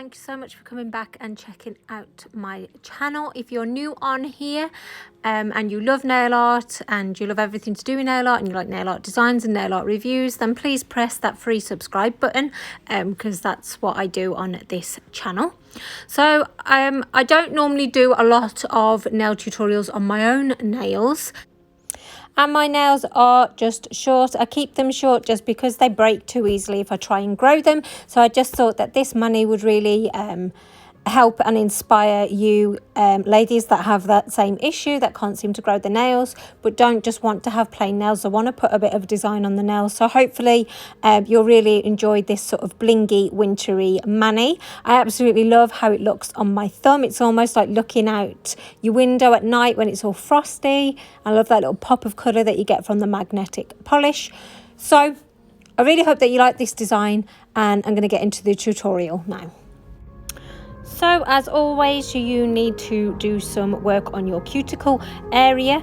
thank you so much for coming back and checking out my channel. If you're new on here and you love nail art and you love everything to do with nail art and you like nail art designs and nail art reviews, then please press that free subscribe button because that's what I do on this channel. So I don't normally do a lot of nail tutorials on my own nails. And my nails are just short. I keep them short just because they break too easily if I try and grow them. So I just thought that this money would really help and inspire you ladies that have that same issue, that can't seem to grow the nails but don't just want to have plain nails. I want to put a bit of design on the nails. So hopefully you'll really enjoy this sort of blingy wintry mani. I absolutely love how it looks on my thumb. It's almost like looking out your window at night when it's all frosty. I love that little pop of colour that you get from the magnetic polish. So I really hope that you like this design, and I'm going to get into the tutorial now. So as always, you need to do some work on your cuticle area.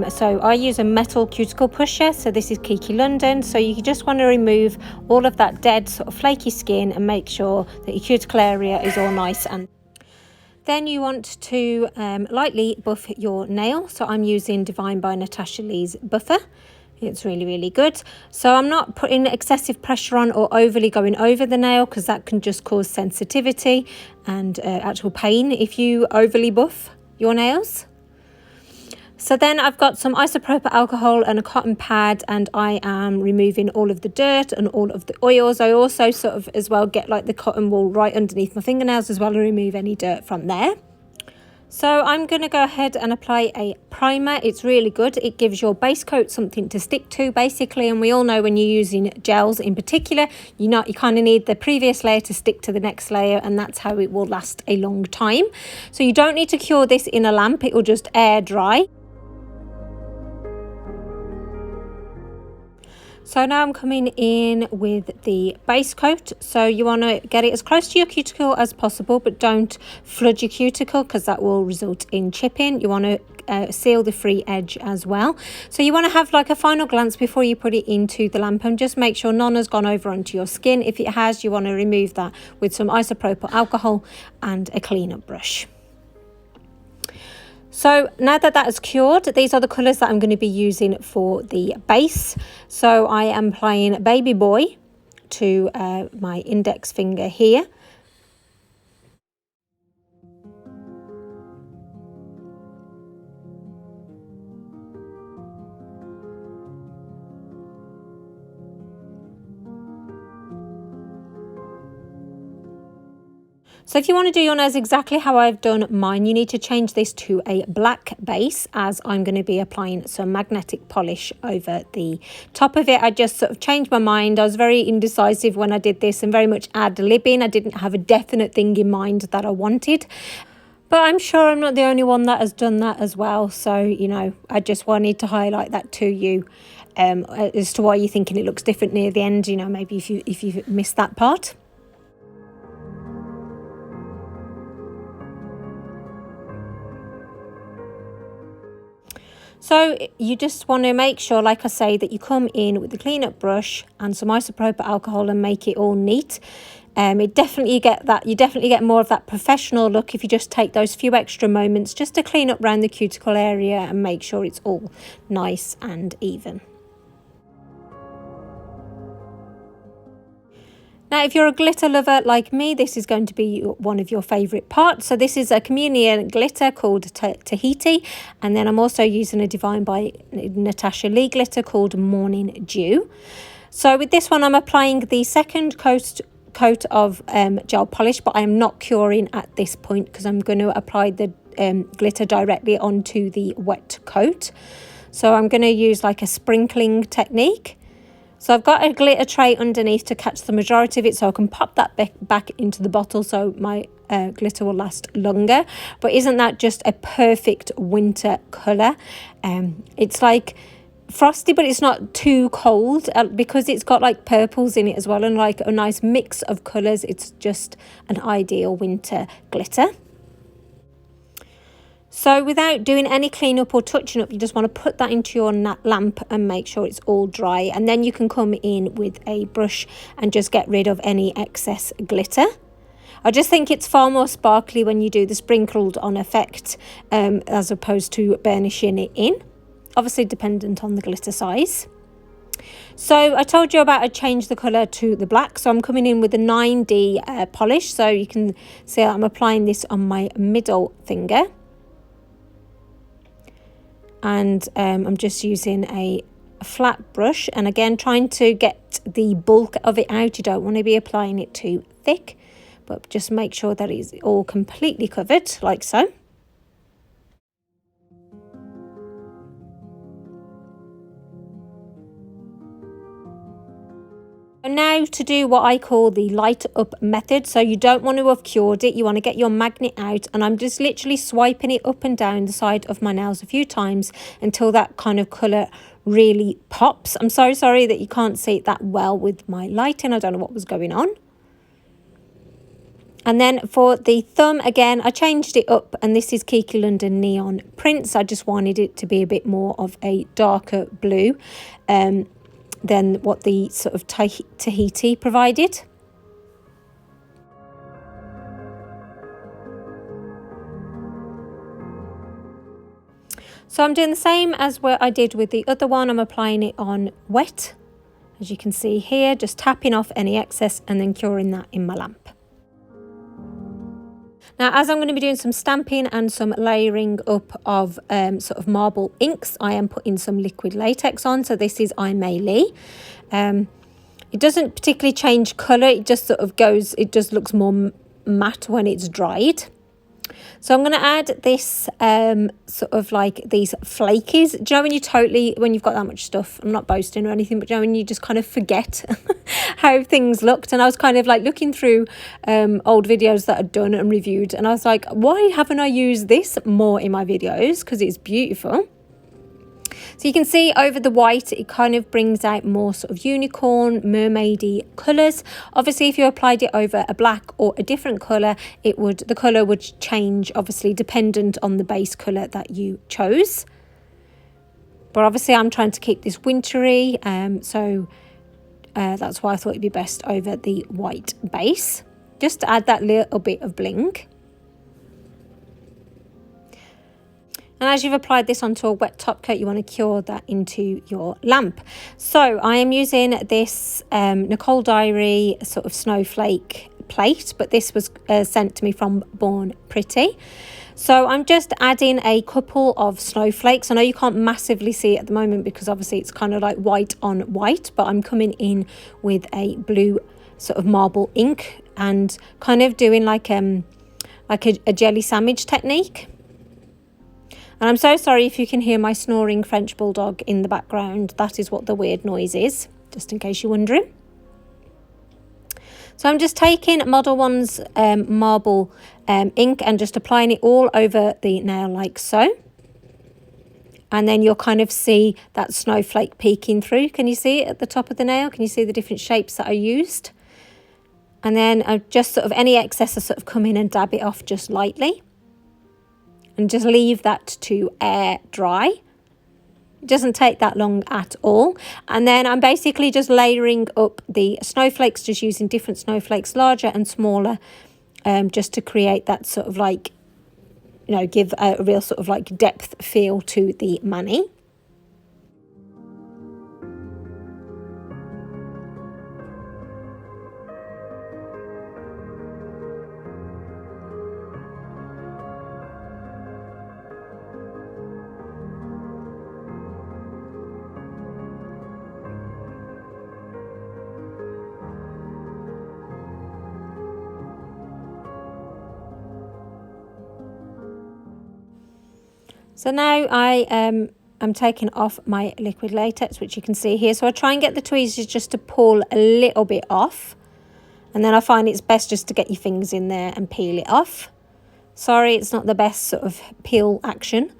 So I use a metal cuticle pusher. So this is Kiki London. So you just want to remove all of that dead sort of flaky skin and make sure that your cuticle area is all nice. And then you want to lightly buff your nail. So I'm using Divine by NATASHA Lee's buffer. It's really good. So I'm not putting excessive pressure on or overly going over the nail because that can just cause sensitivity and actual pain if you overly buff your nails. So then I've got some isopropyl alcohol and a cotton pad, and I am removing all of the dirt and all of the oils. I also sort of as well get like the cotton wool right underneath my fingernails as well and remove any dirt from there. So I'm going to go ahead and apply a primer. It's really good. It gives your base coat something to stick to basically, and we all know when you're using gels in particular, you kind of need the previous layer to stick to the next layer, and that's how it will last a long time. So you don't need to cure this in a lamp, it will just air dry. So now I'm coming in with the base coat. So you want to get it as close to your cuticle as possible, but don't flood your cuticle because that will result in chipping. You want to seal the free edge as well. So you want to have like a final glance before you put it into the lamp and just make sure none has gone over onto your skin. If it has, you want to remove that with some isopropyl alcohol and a cleanup brush. So now that that is cured, these are the colours that I'm going to be using for the base. So I am applying Baby Boy to my index finger here. So if you want to do your nails exactly how I've done mine, you need to change this to a black base, as I'm going to be applying some magnetic polish over the top of it. I just sort of changed my mind. I was very indecisive when I did this and very much ad-libbing. I didn't have a definite thing in mind that I wanted. But I'm sure I'm not the only one that has done that as well. So, you know, I just wanted to highlight that to you as to why you're thinking it looks different near the end, you know, maybe if you missed that part. So you just want to make sure, like I say, that you come in with the cleanup brush and some isopropyl alcohol and make it all neat. You definitely get more of that professional look if you just take those few extra moments just to clean up around the cuticle area and make sure it's all nice and even. Now, if you're a glitter lover like me, this is going to be one of your favourite parts. So this is a Chameleon glitter called Tahiti. And then I'm also using a Divine by NATASHA Lee glitter called Morning Dew. So with this one, I'm applying the second coat of gel polish, but I am not curing at this point because I'm going to apply the glitter directly onto the wet coat. So I'm going to use like a sprinkling technique. So I've got a glitter tray underneath to catch the majority of it, so I can pop that back into the bottle so my glitter will last longer. But isn't that just a perfect winter colour? It's like frosty, but it's not too cold because it's got like purples in it as well and like a nice mix of colours. It's just an ideal winter glitter. So without doing any cleanup or touching up, you just want to put that into your lamp and make sure it's all dry. And then you can come in with a brush and just get rid of any excess glitter. I just think it's far more sparkly when you do the sprinkled on effect as opposed to burnishing it in. Obviously dependent on the glitter size. So I told you about I changed the colour to the black, so I'm coming in with the 9D polish. So you can see I'm applying this on my middle finger. And I'm just using a flat brush, and again trying to get the bulk of it out. You don't want to be applying it too thick, but just make sure that it's all completely covered, like so. Now to do what I call the light up method. So you don't want to have cured it, you want to get your magnet out, and I'm just literally swiping it up and down the side of my nails a few times until that kind of colour really pops. I'm so sorry that you can't see it that well with my lighting. I don't know what was going on. And then for the thumb, again, I changed it up, and this is Kiki London Neon Prints. I just wanted it to be a bit more of a darker blue than what the sort of Tahiti provided. So I'm doing the same as what I did with the other one. I'm applying it on wet, as you can see here, just tapping off any excess and then curing that in my lamp. Now, as I'm going to be doing some stamping and some layering up of sort of marble inks, I am putting some liquid latex on. So this is Aimeili. It doesn't particularly change colour, it just sort of goes, it just looks more matte when it's dried. So I'm going to add this sort of like these flakies. Do you know when you totally, when you've got that much stuff, I'm not boasting or anything, but you know when you just kind of forget how things looked. And I was kind of like looking through old videos that I'd done and reviewed, and I was like, why haven't I used this more in my videos? Because it's beautiful. So you can see over the white, it kind of brings out more sort of unicorn, mermaidy colours. Obviously, if you applied it over a black or a different colour, the colour would change, obviously, dependent on the base colour that you chose. But obviously, I'm trying to keep this wintry, so that's why I thought it'd be best over the white base, just to add that little bit of bling. And as you've applied this onto a wet top coat, you want to cure that into your lamp. So I am using this Nicole Diary sort of snowflake plate, but this was sent to me from Born Pretty. So I'm just adding a couple of snowflakes. I know you can't massively see it at the moment because obviously it's kind of like white on white, but I'm coming in with a blue sort of marble ink and kind of doing like a jelly sandwich technique. And I'm so sorry if you can hear my snoring French bulldog in the background. That is what the weird noise is, just in case you're wondering. So I'm just taking ModelOnes marble ink and just applying it all over the nail like so. And then you'll kind of see that snowflake peeking through. Can you see it at the top of the nail? Can you see the different shapes that I used? And then I just sort of any excess I sort of come in and dab it off just lightly. And just leave that to air dry. It doesn't take that long at all. And then I'm basically just layering up the snowflakes, just using different snowflakes, larger and smaller, just to create that sort of like, you know, give a real sort of like depth feel to the mani. So now I'm taking off my liquid latex, which you can see here. So I try and get the tweezers just to pull a little bit off. And then I find it's best just to get your fingers in there and peel it off. Sorry, it's not the best sort of peel action.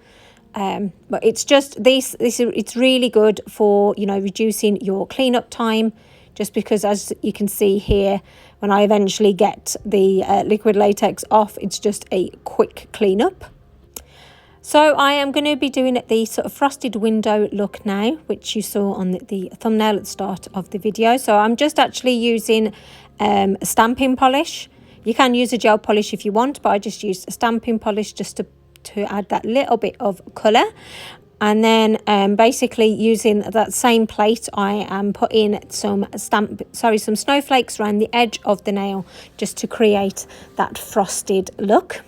But it's just it's really good for, you know, reducing your cleanup time. Just because, as you can see here, when I eventually get the liquid latex off, it's just a quick cleanup. So I am going to be doing the sort of frosted window look now, which you saw on the thumbnail at the start of the video. So I'm just actually using a stamping polish. You can use a gel polish if you want, but I just used a stamping polish just to add that little bit of colour. And then basically using that same plate, I am putting some snowflakes around the edge of the nail just to create that frosted look.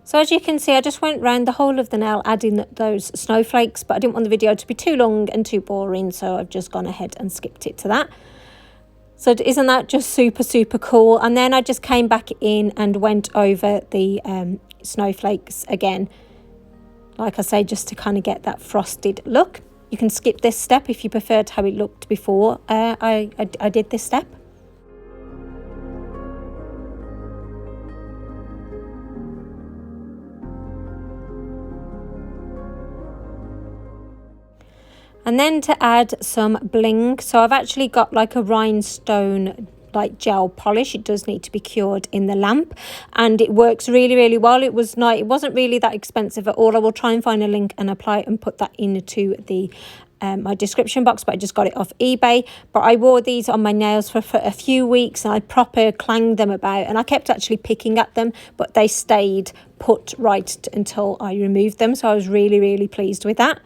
So as you can see, I just went round the whole of the nail adding those snowflakes, but I didn't want the video to be too long and too boring, so I've just gone ahead and skipped it to that. So isn't that just super, super cool? And then I just came back in and went over the snowflakes again. Like I say, just to kind of get that frosted look. You can skip this step if you preferred how it looked before I did this step. And then to add some bling, so I've actually got like a rhinestone like gel polish. It does need to be cured in the lamp, and it works really, really well. It wasn't really that expensive at all. I will try and find a link and apply it and put that into the my description box, but I just got it off eBay. But I wore these on my nails for a few weeks, and I proper clanged them about, and I kept actually picking at them, but they stayed put right until I removed them. So I was really, really pleased with that.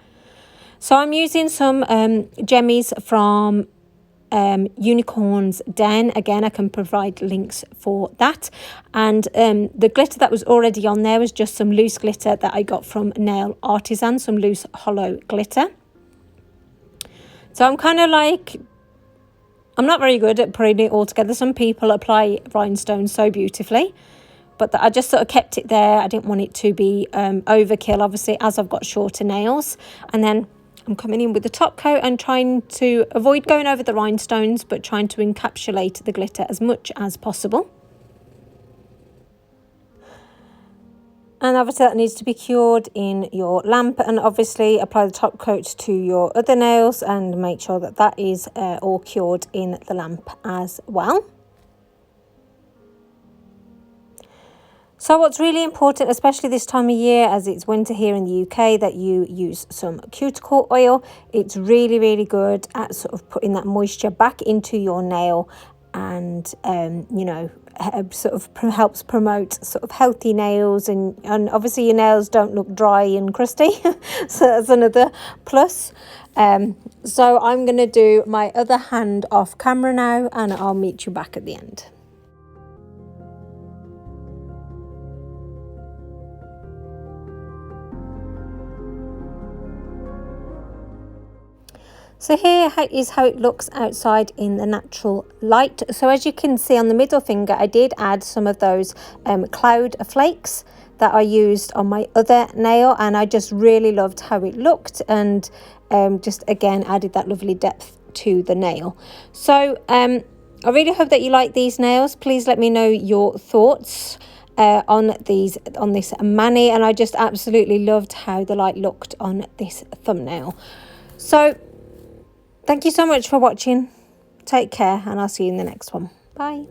So I'm using some gemmies from Unicorn's Den. Again, I can provide links for that. And the glitter that was already on there was just some loose glitter that I got from Nail Artisan, some loose hollow glitter. So I'm kind of like, I'm not very good at putting it all together. Some people apply rhinestones so beautifully, but I just sort of kept it there. I didn't want it to be overkill, obviously, as I've got shorter nails. And then I'm coming in with the top coat and trying to avoid going over the rhinestones, but trying to encapsulate the glitter as much as possible. And obviously that needs to be cured in your lamp, and obviously apply the top coat to your other nails and make sure that that is all cured in the lamp as well. So what's really important, especially this time of year as it's winter here in the UK, that you use some cuticle oil. It's really, really good at sort of putting that moisture back into your nail, and you know, sort of helps promote sort of healthy nails, and obviously your nails don't look dry and crusty. So that's another plus. So I'm going to do my other hand off camera now, and I'll meet you back at the end. So here is how it looks outside in the natural light. So as you can see on the middle finger, I did add some of those cloud flakes that I used on my other nail, and I just really loved how it looked, and just again added that lovely depth to the nail. So I really hope that you like these nails. Please let me know your thoughts on this mani, and I just absolutely loved how the light looked on this thumbnail. So thank you so much for watching. Take care, and I'll see you in the next one. Bye.